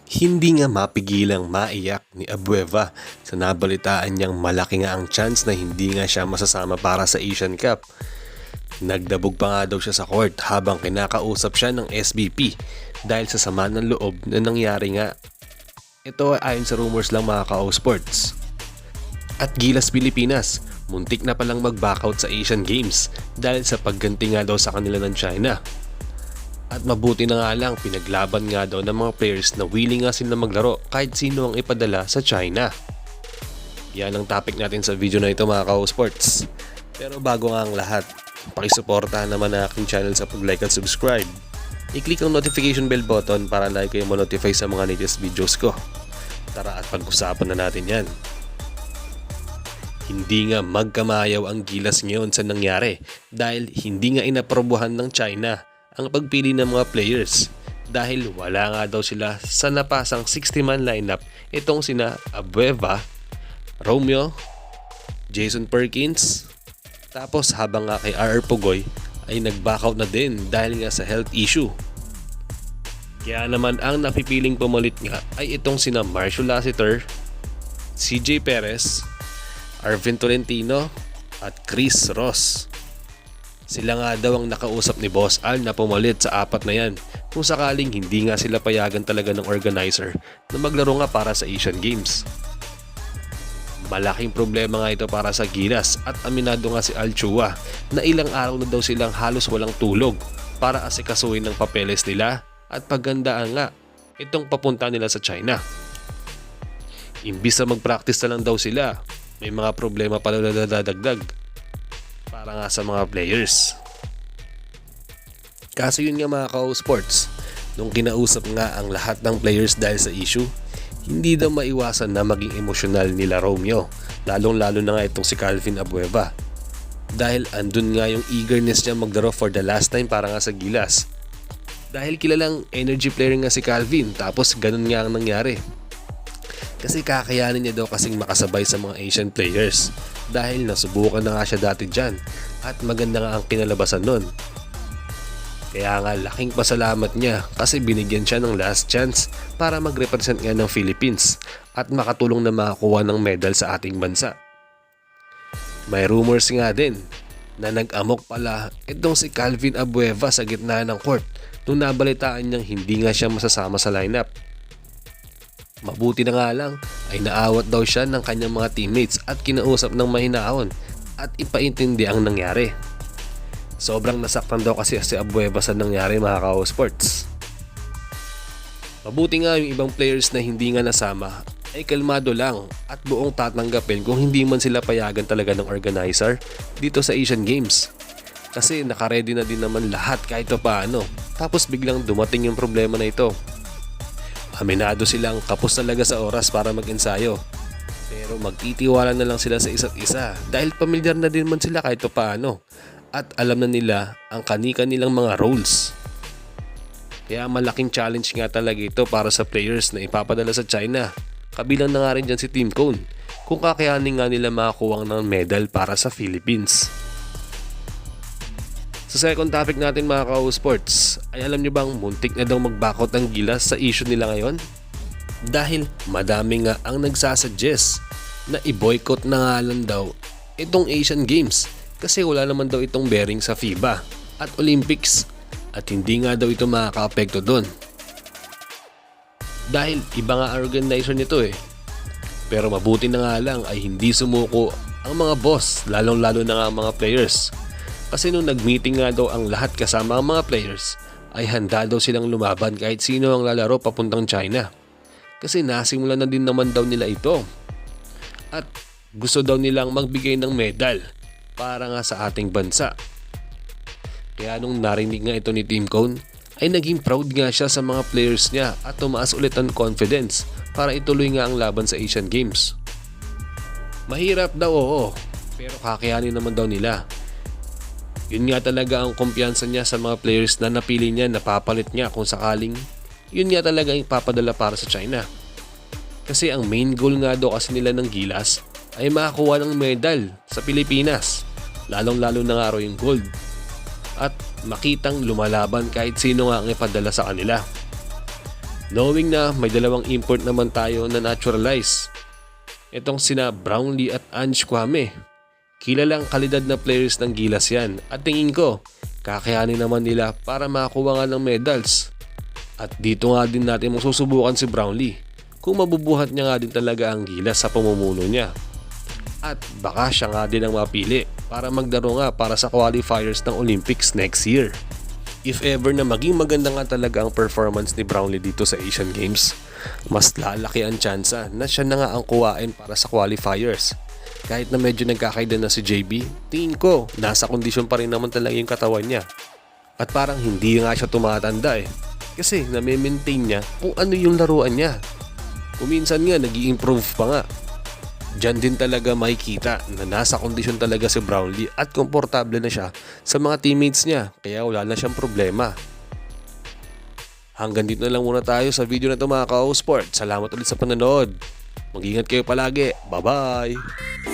Hindi nga mapigilang maiyak ni Abueva sa nabalitaan niyang malaki nga ang chance na hindi nga siya masasama para sa Asian Cup. Nagdabog pa nga daw siya sa court habang kinakausap siya ng SBP dahil sa sama ng loob na nangyari nga. Ito ay ayon sa rumors lang mga ka-O-Sports. At Gilas Pilipinas, muntik na palang mag-backout sa Asian Games dahil sa pagganti nga daw sa kanila ng China. At mabuti na nga lang pinaglaban nga daw ng mga players na willing nga sila maglaro kahit sino ang ipadala sa China. Yan ang topic natin sa video na ito mga ka-O-Sports. Pero bago nga ang lahat, pakisuportahan naman ang aking channel sa pag-like at subscribe. I-click ang notification bell button para like kayo ma-notify sa mga latest videos ko. Tara at pag-usapan na natin yan. Hindi nga magkamayaw ang Gilas ngayon sa nangyari dahil hindi nga inaprobohan ng China ang pagpili ng mga players dahil wala nga daw sila sa napasang 60-man lineup itong sina Abueva, Romeo, Jason Perkins, tapos habang nga kay RR Pugoy ay nag-backout na din dahil nga sa health issue. Kaya naman ang napipiling pumalit nga ay itong sina Marcio Lassiter, CJ Perez, Arvin Tolentino at Chris Ross. Sila nga daw ang nakausap ni Boss Al na pumalit sa apat na yan kung sakaling hindi nga sila payagan talaga ng organizer na maglaro nga para sa Asian Games. Malaking problema nga ito para sa Gilas at aminado nga si Al Chua na ilang araw na daw silang halos walang tulog para asikasuhin ng papeles nila at paggandaan nga itong papunta nila sa China. Imbis na mag-practice na lang daw sila, may mga problema pala na dadagdag para nga sa mga players. Kaso yun nga mga ka-O-Sports, nung kinausap nga ang lahat ng players dahil sa issue, hindi daw maiwasan na maging emosyonal nila Romeo, lalong-lalo na nga itong si Calvin Abueva. Dahil andun nga yung eagerness niya maglaro for the last time para nga sa Gilas. Dahil kilalang energy player nga si Calvin, tapos ganun nga ang nangyari. Kasi kakayanin niya daw kasing makasabay sa mga Asian players dahil nasubukan na nga siya dati dyan at maganda nga ang kinalabasan nun. Kaya nga laking pasalamat niya kasi binigyan siya ng last chance para mag-represent nga ng Philippines at makatulong na makakuha ng medal sa ating bansa. May rumors nga din na nag-amok pala itong si Calvin Abueva sa gitna ng court nung nabalitaan niyang hindi nga siya masasama sa lineup. Mabuti na nga lang ay naawat daw siya ng kanyang mga teammates at kinausap ng mahinahon at ipaintindi ang nangyari. Sobrang nasaktan daw kasi si Abueva sa nangyari mga ka-O-Sports. Mabuti nga yung ibang players na hindi nga nasama ay kalmado lang at buong tatanggapin kung hindi man sila payagan talaga ng organizer dito sa Asian Games. Kasi nakaredy na din naman lahat kahit paano, tapos biglang dumating yung problema na ito. Aminado silang kapos talaga sa oras para mag-ensayo. Pero magtitiwala na lang sila sa isa't isa dahil pamilyar na din man sila kahit paano at alam na nila ang kani-kanilang mga roles. Kaya malaking challenge nga talaga ito para sa players na ipapadala sa China. Kabilang na nga rin dyan si Team Cone kung kakayanin nga nila makakuha ng medal para sa Philippines. Sa second topic natin mga ka-O-Sports, ay alam nyo bang muntik na daw mag-backout ang Gilas sa issue nila ngayon? Dahil madami nga ang nagsasuggest na i-boycott na nga lang daw itong Asian Games kasi wala naman daw itong bearing sa FIBA at Olympics at hindi nga daw ito makaka-apekto doon. Dahil iba nga organizer nito eh. Pero mabuti na nga lang ay hindi sumuko ang mga boss, lalong-lalo na nga ang mga players. Kasi nung nag-meeting nga daw ang lahat kasama ang mga players ay handa daw silang lumaban kahit sino ang lalaro papuntang China. Kasi nasimulan na din naman daw nila ito. At gusto daw nilang magbigay ng medal para nga sa ating bansa. Kaya nung narinig nga ito ni Team Cone ay naging proud nga siya sa mga players niya at tumaas ulit ang confidence para ituloy nga ang laban sa Asian Games. Mahirap daw oo, pero kakayanin naman daw nila. Yun nga talaga ang kumpiyansa niya sa mga players na napili niya, napapalit niya kung sakaling yun nga talaga ang ipapadala para sa China. Kasi ang main goal nga daw kasi nila ng Gilas ay makakuha ng medal sa Pilipinas, lalong-lalo na nga raw yung gold. At makitang lumalaban kahit sino nga ang ipadala sa kanila. Knowing na may dalawang import naman tayo na naturalize. Itong sina Brownlee at Ange Kwame. Kilalang kalidad na players ng Gilas yan at tingin ko kakayanin naman nila para makakuha nga ng medals. At dito nga din natin masusubukan si Brownlee kung mabubuhat niya nga din talaga ang Gilas sa pamumuno niya. At baka siya nga din ang mapili para magdaro nga para sa qualifiers ng Olympics next year. If ever na maging maganda nga talaga ang performance ni Brownlee dito sa Asian Games, mas lalaki ang tsansa na siya na nga ang kuwain para sa qualifiers. Kahit na medyo nagkakaida na si JB, tingin ko nasa kondisyon pa rin naman talaga yung katawan niya. At parang hindi nga siya tumatanda kasi nami-maintain niya kung ano yung laruan niya. Kuminsan nga nag-i-improve pa nga. Diyan din talaga makikita na nasa kondisyon talaga si Brownlee at komportable na siya sa mga teammates niya kaya wala na siyang problema. Hanggang dito na lang muna tayo sa video na ito mga ka-O-Sport. Salamat ulit sa panonood. Mag-ingat kayo palagi. Bye-bye!